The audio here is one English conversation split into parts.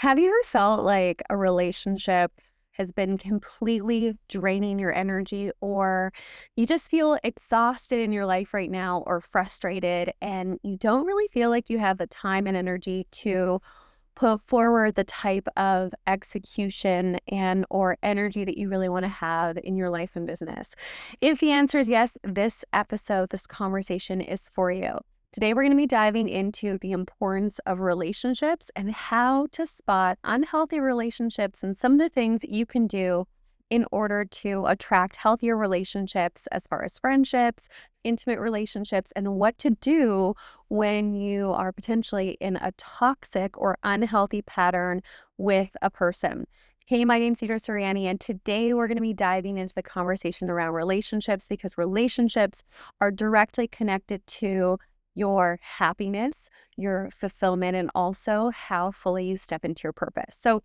Have you ever felt like a relationship has been completely draining your energy, or you just feel exhausted in your life right now, or frustrated, and you don't really feel like you have the time and energy to put forward the type of execution and or energy that you really want to have in your life and business? If the answer is yes, this episode, this conversation is for you. Today, we're going to be diving into the importance of relationships and how to spot unhealthy relationships and some of the things that you can do in order to attract healthier relationships as far as friendships, intimate relationships, and what to do when you are potentially in a toxic or unhealthy pattern with a person. Hey, my name's Deidre Suriani, and today we're going to be diving into the conversation around relationships because relationships are directly connected to your happiness, your fulfillment, and also how fully you step into your purpose. So,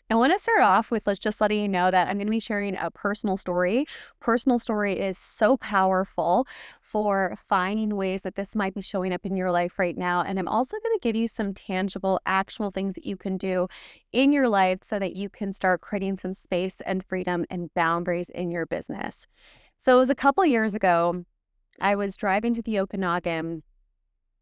I want to start off with just letting you know that I'm going to be sharing a personal story. Personal story is so powerful for finding ways that this might be showing up in your life right now. And I'm also going to give you some tangible, actual things that you can do in your life so that you can start creating some space and freedom and boundaries in your business. So it was a couple years ago. I was driving to the Okanagan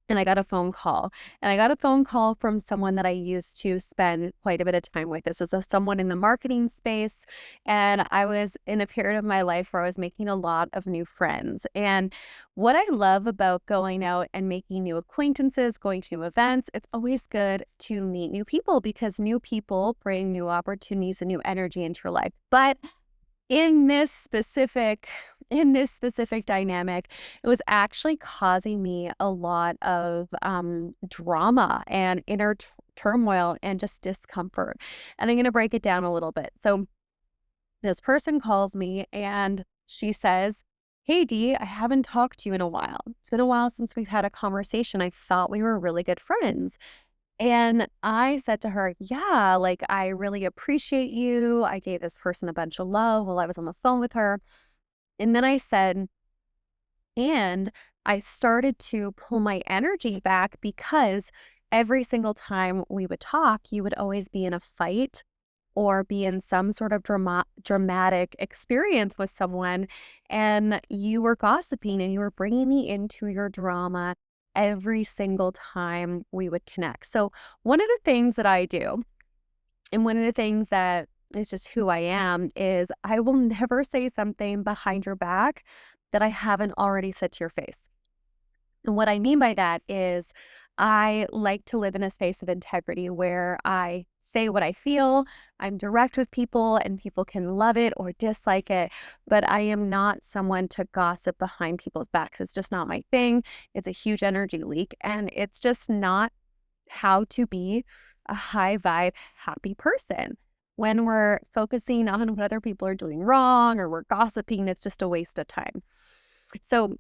and I got a phone call. And I got a phone call from someone that I used to spend quite a bit of time with. This is someone in the marketing space. And I was in a period of my life where I was making a lot of new friends. And what I love about going out and making new acquaintances, going to new events, it's always good to meet new people because new people bring new opportunities and new energy into your life. But in this specific dynamic, it was actually causing me a lot of drama and inner turmoil and just discomfort. And I'm going to break it down a little bit. So this person calls me and she says, "Hey Dee, I haven't talked to you in a while. It's been a while since we've had a conversation. I thought we were really good friends." And I said to her, "Yeah, like, I really appreciate you." I gave this person a bunch of love while I was on the phone with her. And then I said, and I started to pull my energy back because every single time we would talk, you would always be in a fight or be in some sort of dramatic experience with someone, and you were gossiping and you were bringing me into your drama every single time we would connect. So one of the things that I do, and one of the things that is just who I am, is I will never say something behind your back that I haven't already said to your face. And what I mean by that is I like to live in a space of integrity where I say what I feel, I'm direct with people, and people can love it or dislike it. But I am not someone to gossip behind people's backs. It's just not my thing. It's a huge energy leak, and it's just not how to be a high vibe, happy person. When we're focusing on what other people are doing wrong or we're gossiping, it's just a waste of time. So,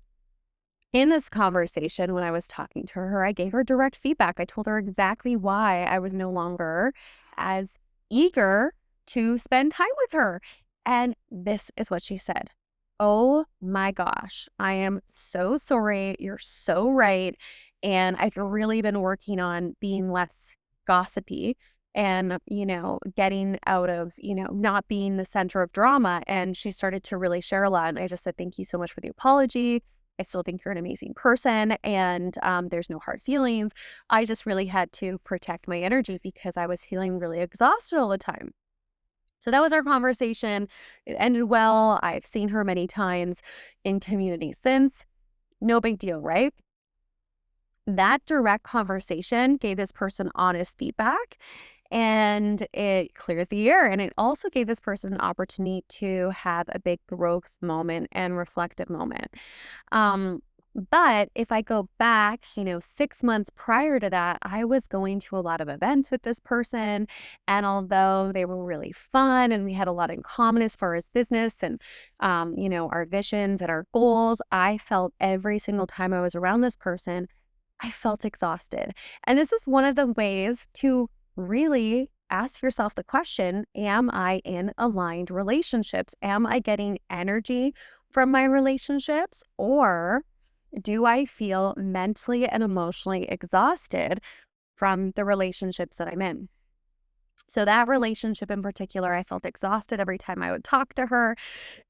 in this conversation, when I was talking to her, I gave her direct feedback. I told her exactly why I was no longer as eager to spend time with her. And this is what she said. "Oh my gosh, I am so sorry. You're so right. And I've really been working on being less gossipy and, getting out of, not being the center of drama." And she started to really share a lot. And I just said, "Thank you so much for the apology. I still think you're an amazing person, and there's no hard feelings. I just really had to protect my energy because I was feeling really exhausted all the time." So that was our conversation. It ended well. I've seen her many times in community since. No big deal, right? That direct conversation gave this person honest feedback and it cleared the air. And it also gave this person an opportunity to have a big growth moment and reflective moment. Um, but if I go back, 6 months prior to that, I was going to a lot of events with this person. And although they were really fun and we had a lot in common as far as business and, our visions and our goals, I felt every single time I was around this person, I felt exhausted. And this is one of the ways to really ask yourself the question, am I in aligned relationships? Am I getting energy from my relationships? Or do I feel mentally and emotionally exhausted from the relationships that I'm in? So that relationship in particular, I felt exhausted every time I would talk to her.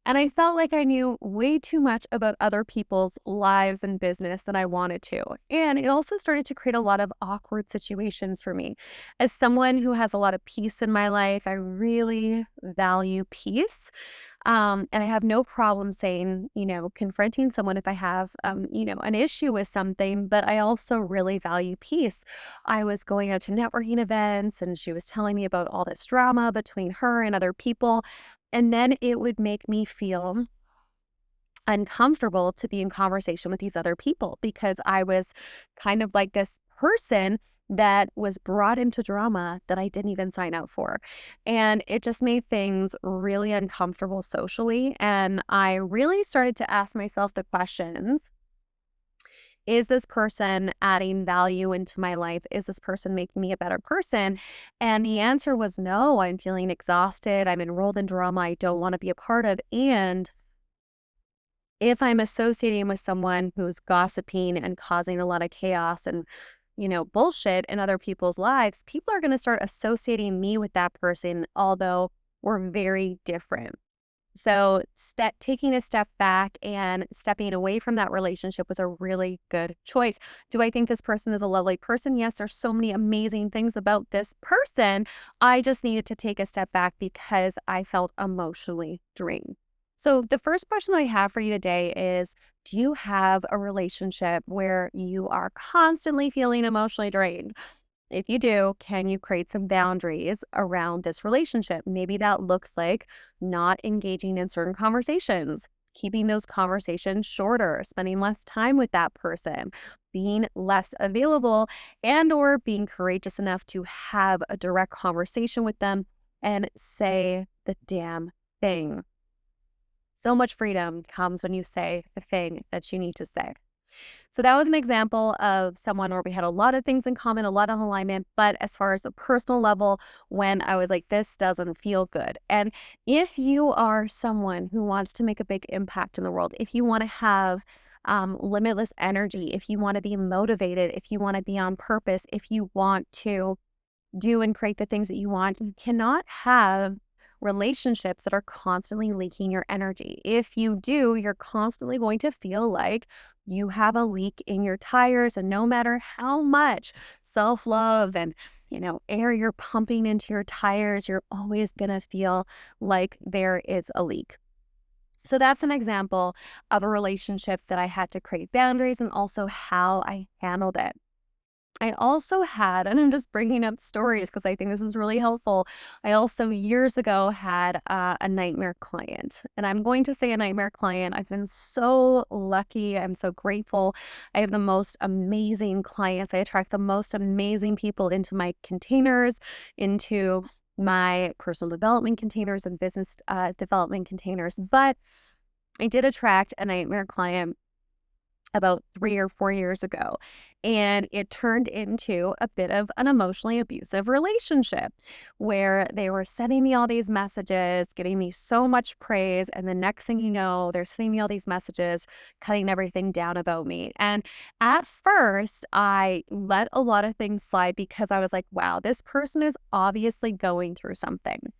And I felt like I knew way too much about other people's lives and business than I wanted to. And it also started to create a lot of awkward situations for me. As someone who has a lot of peace in my life, I really value peace. And I have no problem saying, confronting someone if I have, an issue with something, but I also really value peace. I was going out to networking events and she was telling me about all this drama between her and other people. And then it would make me feel uncomfortable to be in conversation with these other people because I was kind of like this person that was brought into drama that I didn't even sign up for. And it just made things really uncomfortable socially. And I really started to ask myself the questions. Is this person adding value into my life? Is this person making me a better person? And the answer was no. I'm feeling exhausted. I'm enrolled in drama I don't want to be a part of. And if I'm associating with someone who's gossiping and causing a lot of chaos and, bullshit in other people's lives, people are going to start associating me with that person, although we're very different. So, taking a step back and stepping away from that relationship was a really good choice. Do I think this person is a lovely person? Yes, there's so many amazing things about this person. I just needed to take a step back because I felt emotionally drained. So, the first question that I have for you today is, do you have a relationship where you are constantly feeling emotionally drained? If you do, can you create some boundaries around this relationship? Maybe that looks like not engaging in certain conversations, keeping those conversations shorter, spending less time with that person, being less available, and or being courageous enough to have a direct conversation with them and say the damn thing. So much freedom comes when you say the thing that you need to say. So that was an example of someone where we had a lot of things in common, a lot of alignment. But as far as the personal level, when I was like, this doesn't feel good. And if you are someone who wants to make a big impact in the world, if you want to have limitless energy, if you want to be motivated, if you want to be on purpose, if you want to do and create the things that you want, you cannot have relationships that are constantly leaking your energy. If you do, you're constantly going to feel like you have a leak in your tires, and no matter how much self-love and air you're pumping into your tires, you're always going to feel like there is a leak. So that's an example of a relationship that I had to create boundaries and also how I handled it. I also had, and I'm just bringing up stories because I think this is really helpful. I also years ago had a nightmare client, and I'm going to say a nightmare client. I've been so lucky. I'm so grateful. I have the most amazing clients. I attract the most amazing people into my containers, into my personal development containers and business development containers. But I did attract a nightmare client about 3 or 4 years ago. And it turned into a bit of an emotionally abusive relationship where they were sending me all these messages, getting me so much praise. And the next thing you know, they're sending me all these messages, cutting everything down about me. And at first, I let a lot of things slide because I was like, wow, this person is obviously going through something.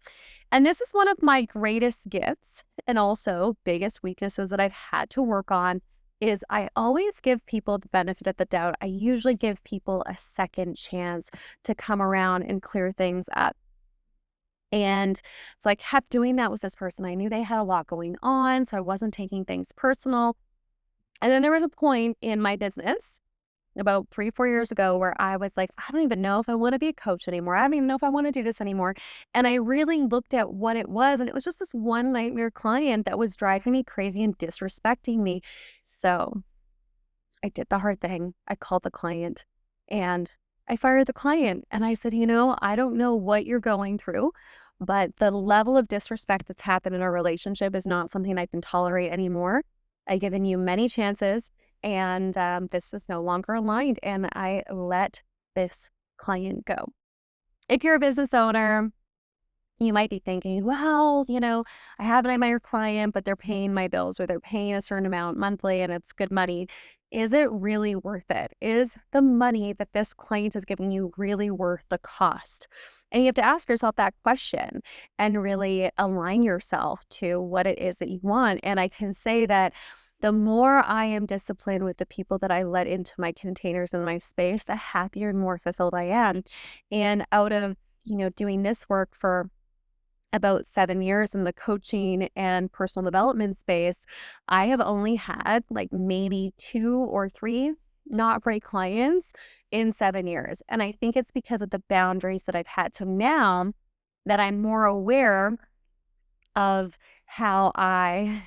And this is one of my greatest gifts and also biggest weaknesses that I've had to work on is I always give people the benefit of the doubt. I usually give people a second chance to come around and clear things up. And so I kept doing that with this person. I knew they had a lot going on, so I wasn't taking things personal. And then there was a point in my business about 3, 4 years ago where I was like, I don't even know if I want to be a coach anymore. I don't even know if I want to do this anymore. And I really looked at what it was. And it was just this one nightmare client that was driving me crazy and disrespecting me. So I did the hard thing. I called the client and I fired the client. And I said, I don't know what you're going through, but the level of disrespect that's happened in our relationship is not something I can tolerate anymore. I've given you many chances and this is no longer aligned. And I let this client go. If you're a business owner, you might be thinking, well, I have an admired client, but they're paying my bills or they're paying a certain amount monthly and it's good money. Is it really worth it? Is the money that this client is giving you really worth the cost? And you have to ask yourself that question and really align yourself to what it is that you want. And I can say that the more I am disciplined with the people that I let into my containers in my space, the happier and more fulfilled I am. And out of, doing this work for about 7 years in the coaching and personal development space, I have only had like maybe 2 or 3 not great clients in 7 years. And I think it's because of the boundaries that I've had. So now that I'm more aware of how I,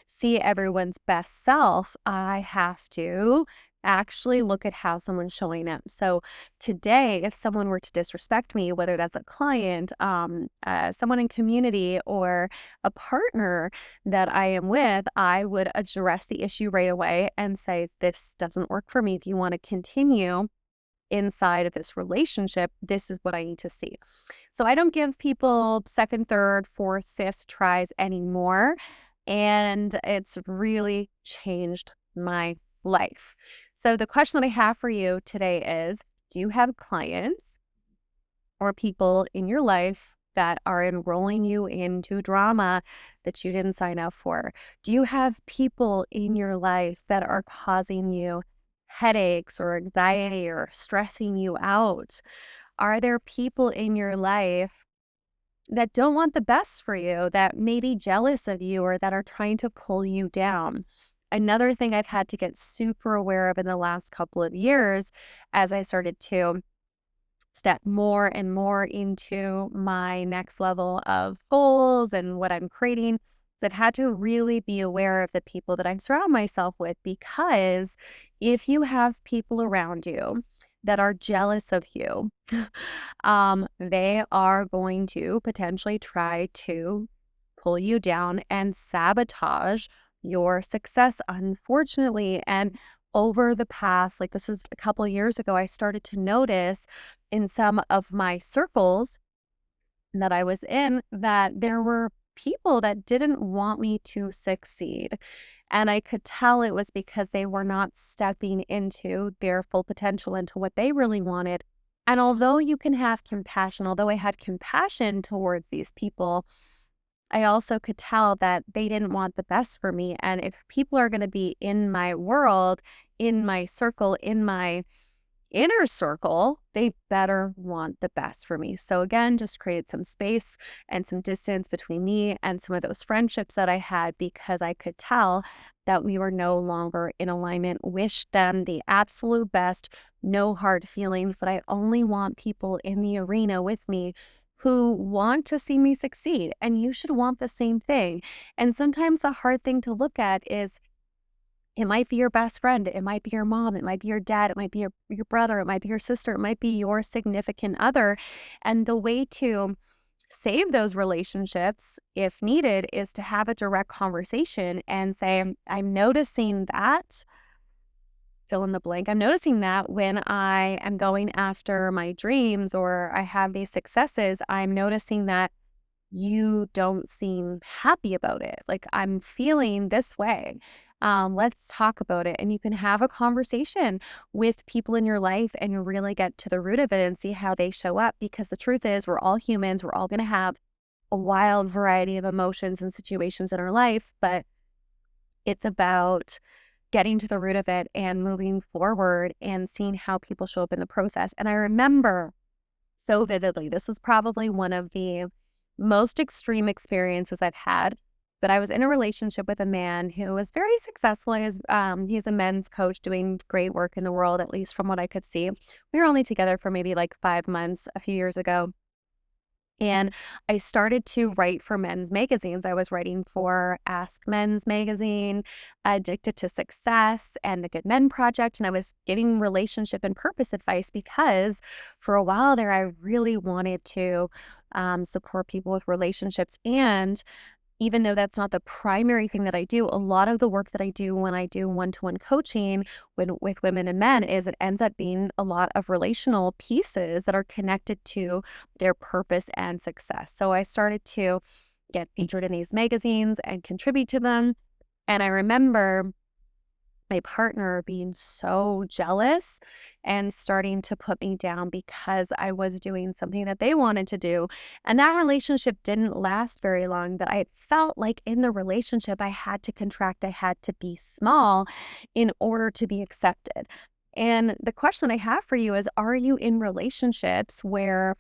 see everyone's best self, I have to actually look at how someone's showing up. So today, if someone were to disrespect me, whether that's a client, someone in community, or a partner that I am with, I would address the issue right away and say, this doesn't work for me. If you want to continue inside of this relationship, this is what I need to see. So I don't give people second, third, fourth, fifth tries anymore. And it's really changed my life. So the question that I have for you today is, do you have clients or people in your life that are enrolling you into drama that you didn't sign up for? Do you have people in your life that are causing you headaches or anxiety or stressing you out? Are there people in your life that don't want the best for you, that may be jealous of you, or that are trying to pull you down? Another thing I've had to get super aware of in the last couple of years as I started to step more and more into my next level of goals and what I'm creating. So I've had to really be aware of the people that I surround myself with, because if you have people around you that are jealous of you, they are going to potentially try to pull you down and sabotage your success, unfortunately. And over the past, like, this is a couple of years ago, I started to notice in some of my circles that I was in that there were people that didn't want me to succeed. And I could tell it was because they were not stepping into their full potential, into what they really wanted. And although you can have compassion, although I had compassion towards these people, I also could tell that they didn't want the best for me. And if people are going to be in my world, in my circle, in my inner circle, they better want the best for me. So again, just created some space and some distance between me and some of those friendships that I had, because I could tell that we were no longer in alignment. Wish them the absolute best, no hard feelings, but I only want people in the arena with me who want to see me succeed. And you should want the same thing. And sometimes the hard thing to look at is, it might be your best friend, it might be your mom, it might be your dad, it might be your brother, it might be your sister, it might be your significant other. And the way to save those relationships, if needed, is to have a direct conversation and say, I'm noticing that, fill in the blank. I'm noticing that when I am going after my dreams or I have these successes, I'm noticing that you don't seem happy about it. Like, I'm feeling this way. Let's talk about it. And you can have a conversation with people in your life and really get to the root of it and see how they show up. Because the truth is, we're all humans. We're all going to have a wild variety of emotions and situations in our life, but it's about getting to the root of it and moving forward and seeing how people show up in the process. And I remember so vividly, this was probably one of the most extreme experiences I've had. But I was in a relationship with a man who was very successful. He's a men's coach doing great work in the world, at least from what I could see. We were only together for maybe like 5 months a few years ago. And I started to write for men's magazines. I was writing for Ask Men's Magazine, Addicted to Success, and the Good Men Project. And I was giving relationship and purpose advice because for a while there, I really wanted to support people with relationships. And even though that's not the primary thing that I do, a lot of the work that I do when I do one-to-one coaching with women and men is it ends up being a lot of relational pieces that are connected to their purpose and success. So I started to get featured in these magazines and contribute to them. And I remember my partner being so jealous and starting to put me down because I was doing something that they wanted to do. And that relationship didn't last very long, but I felt like in the relationship, I had to contract, I had to be small in order to be accepted. And the question I have for you is, are you in relationships where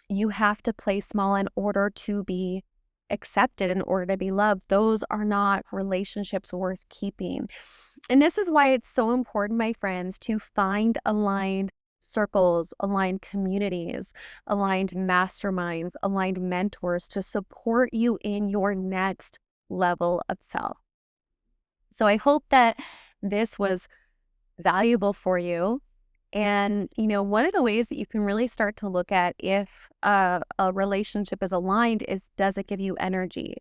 you have to play small in order to be accepted, in order to be loved? Those are not relationships worth keeping. And this is why it's so important, my friends, to find aligned circles, aligned communities, aligned masterminds, aligned mentors to support you in your next level of self. So I hope that this was valuable for you. And, one of the ways that you can really start to look at if a relationship is aligned is, does it give you energy?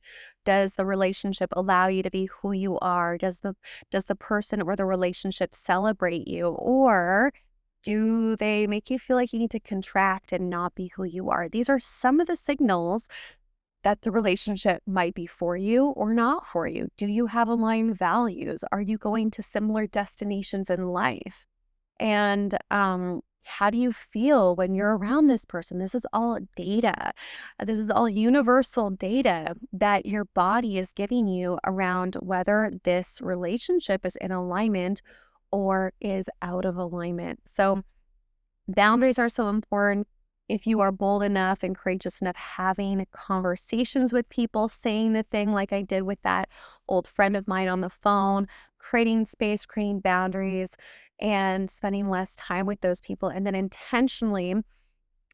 Does the relationship allow you to be who you are? Does the person or the relationship celebrate you? Or do they make you feel like you need to contract and not be who you are? These are some of the signals that the relationship might be for you or not for you. Do you have aligned values? Are you going to similar destinations in life? And how do you feel when you're around this person? This is all data. This is all universal data that your body is giving you around whether this relationship is in alignment or is out of alignment. So boundaries are so important. If you are bold enough and courageous enough, having conversations with people, saying the thing like I did with that old friend of mine on the phone, creating space, creating boundaries, and spending less time with those people, and then intentionally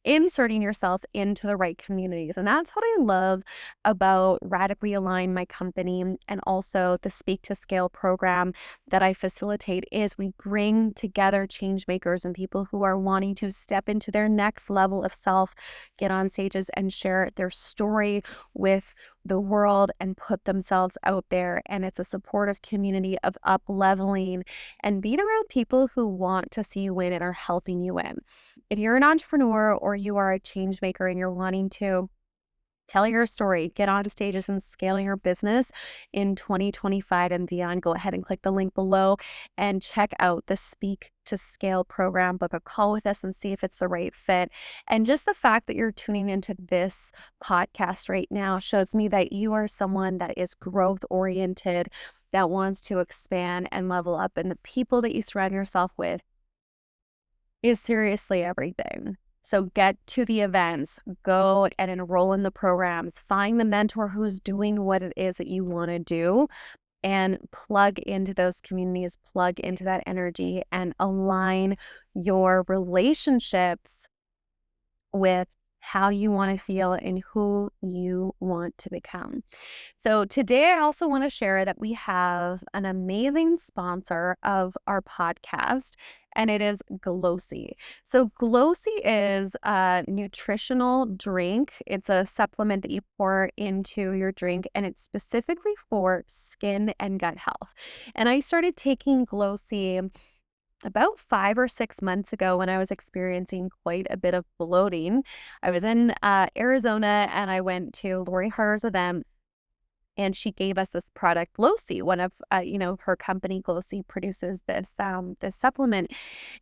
inserting yourself into the right communities. And that's what I love about Radically Align, my company, and also the Speak to Scale program that I facilitate is we bring together change makers and people who are wanting to step into their next level of self, get on stages and share their story with the world and put themselves out there. And it's a supportive community of up leveling and being around people who want to see you win and are helping you win. If you're an entrepreneur or you are a change maker and you're wanting to tell your story, get on stages and scale your business in 2025 and beyond, go ahead and click the link below and check out the Speak to Scale program. Book a call with us and see if it's the right fit. And just the fact that you're tuning into this podcast right now shows me that you are someone that is growth oriented, that wants to expand and level up. And the people that you surround yourself with is seriously everything. So get to the events, go and enroll in the programs, find the mentor who's doing what it is that you want to do, and plug into those communities, plug into that energy, and align your relationships with how you want to feel and who you want to become. So today I also want to share that we have an amazing sponsor of our podcast, and it is Glossy. So Glossy is a nutritional drink. It's a supplement that you pour into your drink, and it's specifically for skin and gut health. And I started taking Glossy about 5 or 6 months ago when I was experiencing quite a bit of bloating. I was in Arizona and I went to Lori Harder's event, and she gave us this product, Glossy. One of her company, Glossy, produces this supplement,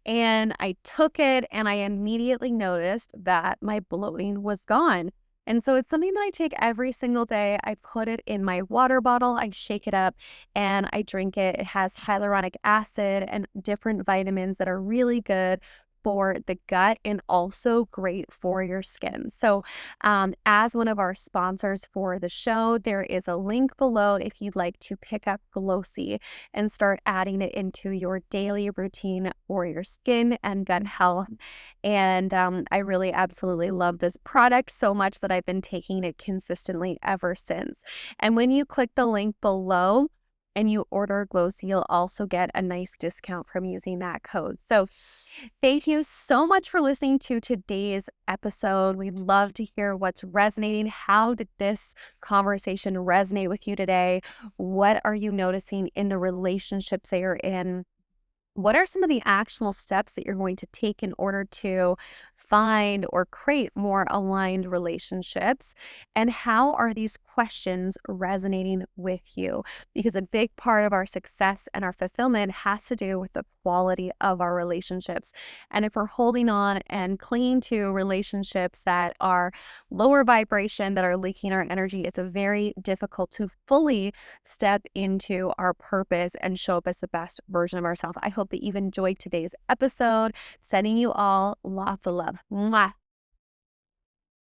and I took it and I immediately noticed that my bloating was gone. And so it's something that I take every single day. I put it in my water bottle, I shake it up, and I drink it. It has hyaluronic acid and different vitamins that are really good for the gut and also great for your skin. So, as one of our sponsors for the show, there is a link below if you'd like to pick up Glossy and start adding it into your daily routine for your skin and gut health. And I really absolutely love this product so much that I've been taking it consistently ever since. And when you click the link below and you order Glossy, you'll also get a nice discount from using that code. So thank you so much for listening to today's episode. We'd love to hear what's resonating. How did this conversation resonate with you today? What are you noticing in the relationships that you're in? What are some of the actual steps that you're going to take in order to find or create more aligned relationships? And how are these questions resonating with you? Because a big part of our success and our fulfillment has to do with the quality of our relationships. And if we're holding on and clinging to relationships that are lower vibration, that are leaking our energy, it's a very difficult to fully step into our purpose and show up as the best version of ourselves. I hope that you've enjoyed today's episode. Sending you all lots of love. Mwah.